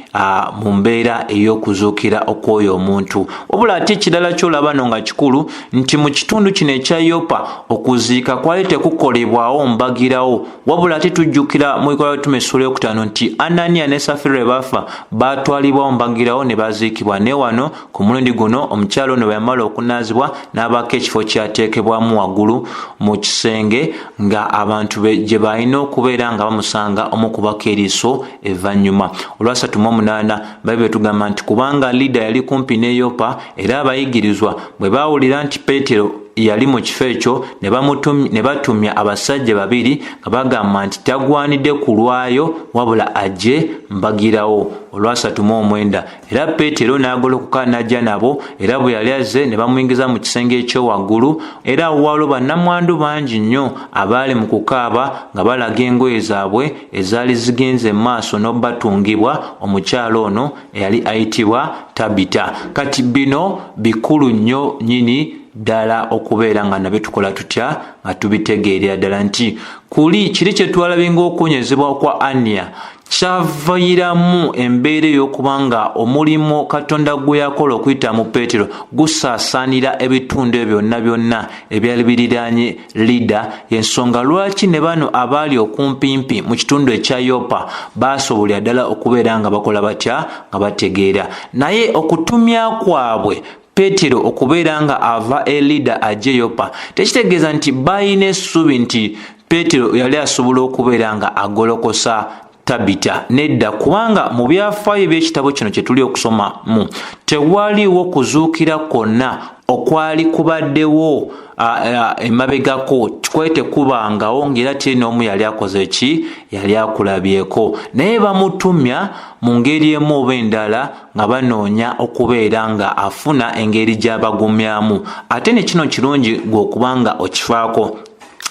mu mbeera ey'okuzuukira okwoyo omuntu. Wabula ate ekirala ky'olaba no nga kikulu nti mu kitundu kino ekya Yopa okuziika kwali tekukolebwawo mbagirawo, wabula ate tujjukira mu Bikolwa by'Abatume essula eyokutaano nti Ananiya ne Safira bafa baatwalibwawo mbagirawo ne baziikibwa. Ne wano ku mulundi guno omukyalo ono bwe yamala okunaazibwa n'abaako ekifo kyateekebwamu waggulu mu kisenge nga abantu gye balina okubeera nga bamusanga omukubako eriiso evvannyuma. Olwa 38 Bayibuli etugamba nti kubanga Lida yali kumpi ne Yopa era abayigirizwa bwe baawulira nti Peetero yali mu kifo ekyo ne batumya abasajja babiri nga bagamba nti tagwanidde kulwayo wabula ajje mbagirawo. Olwa 39 era Peetero n'agolokoka n'ajja nabo, era bwe yali azze ne bamuyingiza mu kisenge ekyowaggulu, era waliwo bannamwandu bangi nnyo abaali mu kukaaba nga balaga engoye zaabwe ezaali zigenze mu maaso n'obatungibwa omukyalo ono eyali ayitibwa Tabbisa. Kati bino bikulu nnyo nnyini ddala okubeera nga nabyo tukola tutya nga tubitegeerera ddala nti kiri kye twalabye ng'okunyezebwa kwa Ananiya kyavairamu embeera ey'okuba nga omulimu Katonda gwe yakola okuyita mu Peetero gusaasaanira ebitundu ebyo byonna ebyali biriraanye Lida. Y'ensonga lwaki ne bano abaali okumpimpi mu kitundu ekya Yopa baasobolera ddala okubeera nga bakola batya nga bategeera. Naye okutumya kwabwe Peetero okubeera nga ava Lida ajje Yopa tekitegeeza nti balina essuubi nti Peetero yali asobola okubeera nga agolokosa Tabbisa. Nedda, kubanga mu byafaayo by'ekitabo kino kye tuli okusomamu tewaliwo kuzuukira kwonna okwali kubaddewo emabegako kwali tekubangawo ng'era teri n'omu yali akoze ki, yali akulabyeko. Naye bamutumya mu ngeri emu oba endala nga banoonya okubeera nga afuna engeri gy'abagumyamu. Ate ne kino kirungi gwe okuba nga okifaako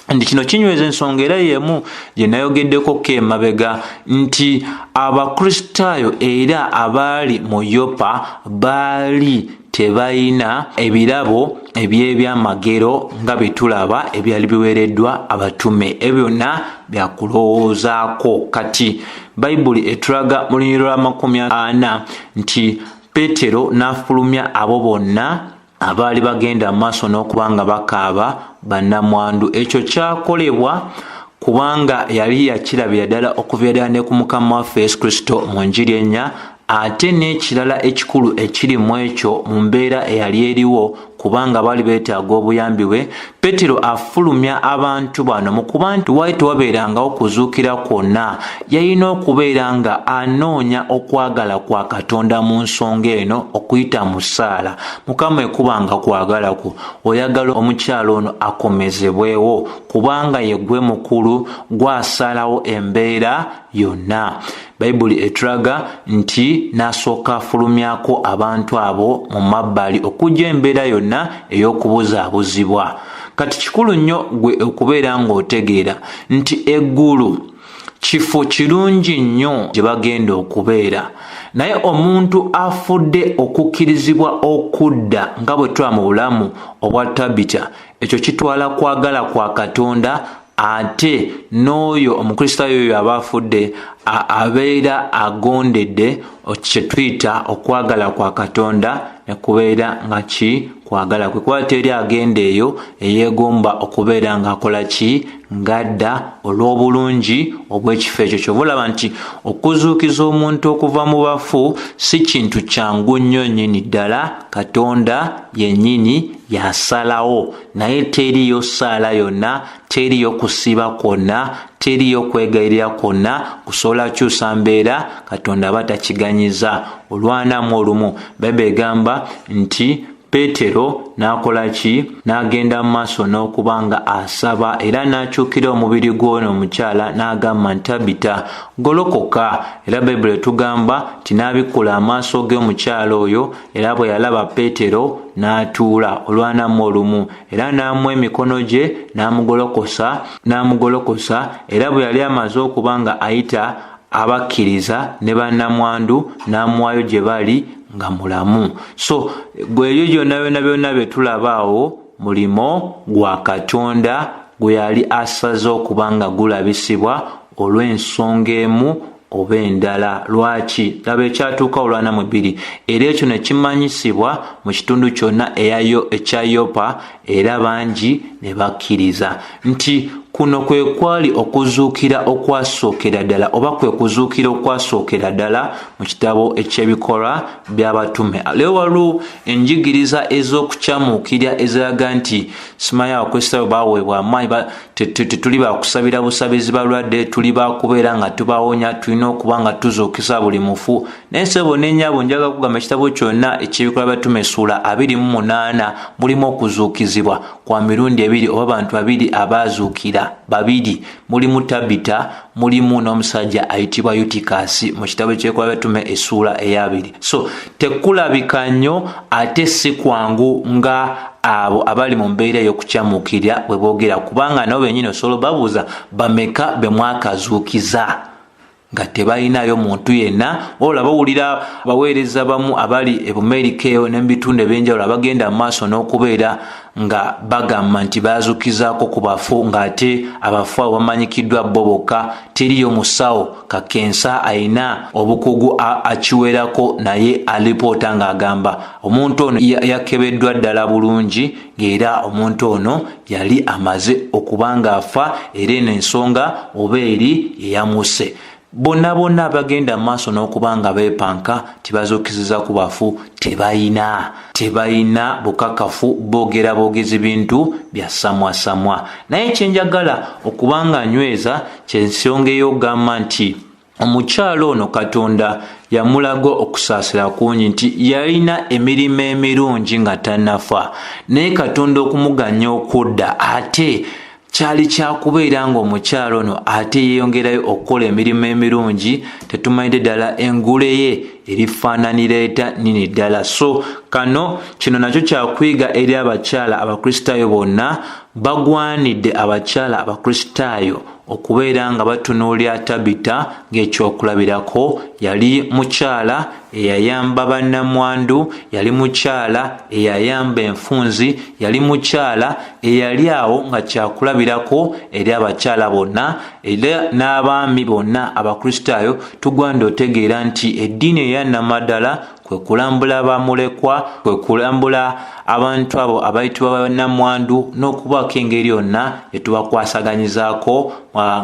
nti kino kinyweza ensonga era yemu gye nayogeddeko ko emabega nti Abakristaayo era abaali mu Yopa baali tebalina ebirabo eby'ebyamagero nga bitulaba ebyali biweereddwa abatume. Ebyo byonna byakulowoozaako. Kati Bayibuli etulaga mu Lunyiriri lwa 40 nti Peetero n'afulumya abo bonna abaali bagenda maaso n'okuba nga bakaaba bannamwandu. Ekyo kyakolebwa kubanga yali yakirabira ddala okubeera ne ku Mukama waffe Yesu Kristo mu Njiri ennya. Ate n'ekirala ekikulu ekiri mu ekyo mu mbeera eyali eriwo kubanga bali beetaaga obuyambi bwe. Peetero afulumya abantu bano mu kuba nti waali tewabeerangawo kuzuukira kwonna, yalina okubeera nga anoonya okwagala kwa Katonda mu nsonga eno okuyita mu ssaala. Mukama ekubanga kwagala kwo, oyagala omukyalo ono akomezebwewo kubanga ye gwe mukulu gw'asalawo embeera yonna. Bayibuli etulaga nti n'asooka afulumyako abantu abo mu mabbali okujja embeera yonna ey'okubuzaabuzibwa. Kati kikulu nnyo gwe okubeera ng'otegeera nti eggulu kifo kirungi nnyo gye bagenda okubeera, naye omuntu afudde okukkirizibwa okudda nga bwe tuba mu bulamu obwa Tabbisa, ekyo kitwala kwagala kwa Katonda. Ate n'oyo omukristaayo oyo aba afudde abeera agondedde kye tuyita okwagala kwa Katonda ne kubeera nga ki kwagala kwe. Kuba teri agenda eyo eyeegomba okubeera ng'akola ki ng'adda olw'obulungi obw'ekifo ekyo. Kyova olaba nti okuzuukiza omuntu okuva mu bafu si kintu kyangu nnyo nnyini ddala. Katonda yennyini yasalawo, naye teriyo ssaala yonna, teriyo kusiba kwonna, teriyo kwegayirira kwonna kusobola kyusa mbeera Katonda aba takiganyiza. Olwanamu olumu Bayibuli egamba nti Peetero n'akola ki? N'agenda mu maaso n'okubanga asaba, era n'akyukira omubiri gw'ono omukyala n'agamba nti Tabbisa golokoka. Era Bayibuli etugamba nti n'abikkula amaaso g'omukyala oyo, era bwe yalaba Peetero n'atuula olwanamu olumu, era n'amuwa emikono gye n'amugolokosa. Era bwe yali amaze okuba nga ayita abakkiriza ne bannamwandu n'amuwaayo gye bali nga mulamu. So gwe ebyo byonna bye tulaba awo mulimo gwa Katonda gwe yali asaze okuba nga gulabisibwa olw'ensonga emu oba endala. Lwaki? Laba ekyatuuka olwanamu ebbiri, era ekyo ne kimanyisibwa mu kitundu kyonna ekya Yopa, era bangi ne bakkiriza. Nti kuno kwe kwali okuzuukira okwasookera ddala, oba kwe kuzuukira okwasookera ddala mu kitabo eky'ebikolwa by'abatume. Leero waliwo enjigiriza ez'okukyamuukirya eziraga nti simanyi abakristaayo baaweebwa amaanyi, tetuli bakusabira busabizi balwadde, tuli bakubeera nga tubawonya, tulina okuba nga tuzuukiza buli mufu. Naye ssebo n'ennyabo njagala kugamba ekitabo kyonna eky'ebikolwa by'abatume ssuula 28 mulimu okuzuukizibwa kwa mirundi ebiri oba abantu babiri abaazuukira. Babiri, mulimu Tabbisa, mulimu n'omusajja ayitibwa Yutikasi mu kitabo ky'ebikolwa by'abatume essuula 2. So tekulabika nnyo ate si kwangu nga abo abali mu mbeera ey'okukyamuukirya bwe boogera, kubanga nabo bennyini osobola babuuza bameka be mwakazuukiza nga tebalinayo muntu yenna. Ola bawulira baweereza bamu abali ebumerika eyo ne mu bitundu ebyenjawulo abagenda mu maaso n'okubeera nga bagamba nti bazuukizaako ku bafu, ng'ate abafu abo bamanyikiddwa bo bokka, teriyo musawo kakensa ayina obukugu akiwerako naye alipoota ng'agamba omuntu ono yakebeddwa ddala bulungi, ng'era omuntu ono yali amaze okuba ng'afa, era eno ensonga oba eri yeyamuse. Bonna abagenda mu maaso n'okuba nga beepanka tibazuukiziza ku bafu tebayina bukakafu, boogera boogezi bintu bya samwasamwa. Naye kyenjagala okuba nga nyweza kyensonga ey'okugamba nti omukyalo ono Katonda yamulaga okusaasira kungi, nti yalina emirimu emirungi nga tannafa, naye Katonda okumuganya okudda ate kyali kyakubeera ng'omukyalo ono ate yeeyongerayo okukola emirimu emirungi. Tetumanyidde ddala engule ye erifaananira eta nini ddala. So kino nakyo kyakuyiga eri abakyala abakristaayo bonna. Bagwanidde abakyala abakristaayo okubeera nga batunuulira Tabbisa ng'ekyokulabirako. Yali mukyala eyayamba bannamwandu, yali mukyala eyayamba enfunzi, yali mukyala eyali awo nga kyakulabirako eri abakyala bonna era n'abaami bonna abakristaayo. Tugwanidde otegeera nti eddiini eyannamaddala kwe kulambula abamulekwa, kwe kulambula abantu abo abayitibwa bannamwandu, n'okubaako engeri yonna etubakwasaganyizaako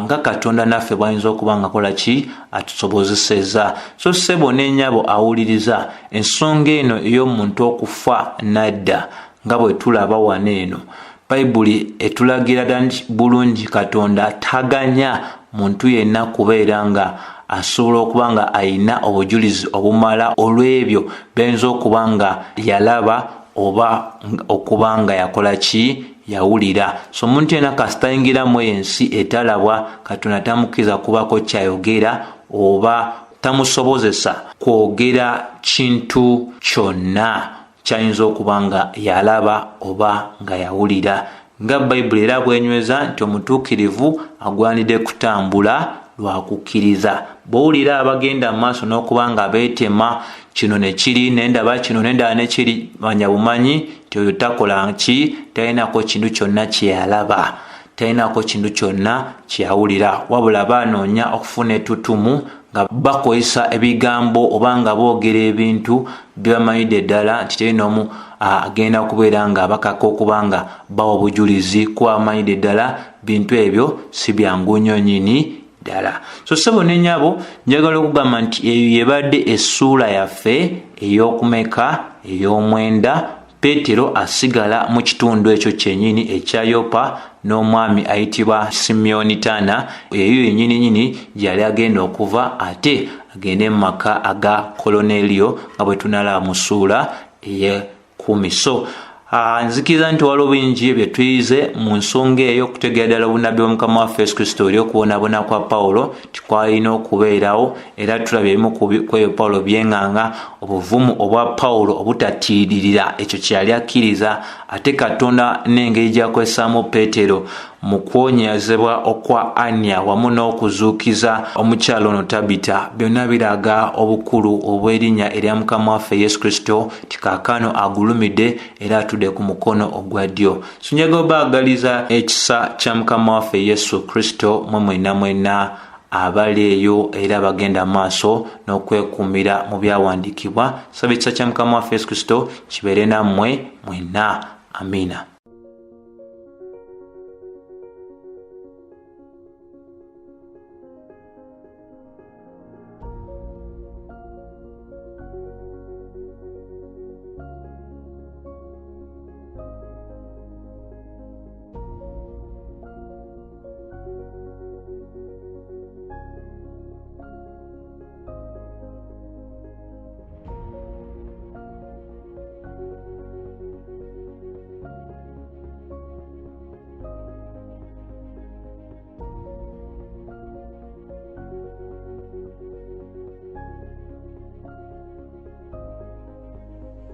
nga Katonda naffe bw'ayinza okuba nga kola ki atusobozeseza. So ssebo n'ennyabo awuliriza ensonga eno ey'omuntu okufa nadda nga bwe tulaba wano eno. Bayibuli etulagira ddala nti bulungi Katonda taganya muntu yenna kubeera nga asobola okuba nga ayina obujulizi obumala olw'ebyo benza okuba nga yalaba oba okuba nga yakola ki, yawulira. So omuntu yenna kasitayingiramu ensi etalabwa, Katonda tamukkiriza kubako kyayogera oba tamusobozesa kwogera kintu kyonna kyayinza okuba nga yalaba oba nga yawulira. Nga Bayibuli era bwenyweza nti omutuukirivu agwanidde kutambula lwa kukkiriza. Bw'owulira abagenda mu maaso n'okuba nga beetema kino ne kiri nendaba kino nendaba ne kiri, manya bumanyi nti oyo takola ki, talinako kintu kyonna kye yalaba, talinako kintu kyonna kye yawulira, wabula banoonya okufuna ettutumu nga bakozesa ebigambo oba nga boogera ebintu byebamanyidde ddala nti teri n'omu agenda kubeera nga bakaka okuba nga bawa obujulizi kuba bamanyidde ddala bintu ebyo si byangu nnyo nnyini ddala. So ssebo ne nnyabo, njagala okugamba nti eyo yebadde essuula yaffe ey'okumeka ey'omwenda. Peetero asigala mu kitundu ekyo kyennyini ekya Yopa n'omwami ayitibwa Simyoni Taana, eyo yennyini gyali agenda okuva ate agende mu maka aga Koloneliyo nga bwe tunalaba mu ssuula ey'ekumi. So nzikiriza nti waliwo bingi bye tuyize mu nsonga eyo okutegeera ddala obunabbi bw'Omukama waffe Yesu Kristo eri okubonaabona kwa Paulo nti kwalina okubeerawo, era tulabye ebimu ku ebyo Paulo byeŋŋanga obuvumu obwa Paulo obutatiiririra ekyo kye yali akkiriza, ate Katonda n'engeri gy'akozesaamu Peetero mu kwonyezebwa okwa Anya wamu n'okuzuukiza omukyala ono Tabbisa, byonna biraga obukulu obw'erinnya erya Mukama waffe Yesu Kristo nti kaakano agulumidde era atudde ku mukono ogwa ddyo. So njagala obaagaliza ekisa kya Mukama waffe Yesu Kristo mwenna abali eyo era bagenda maaso n'okwekuumira mu byawandiikibwa. Saba ekisa kya Mukama waffe Yesu Kristo kibeere nammwe mwenna. Amina.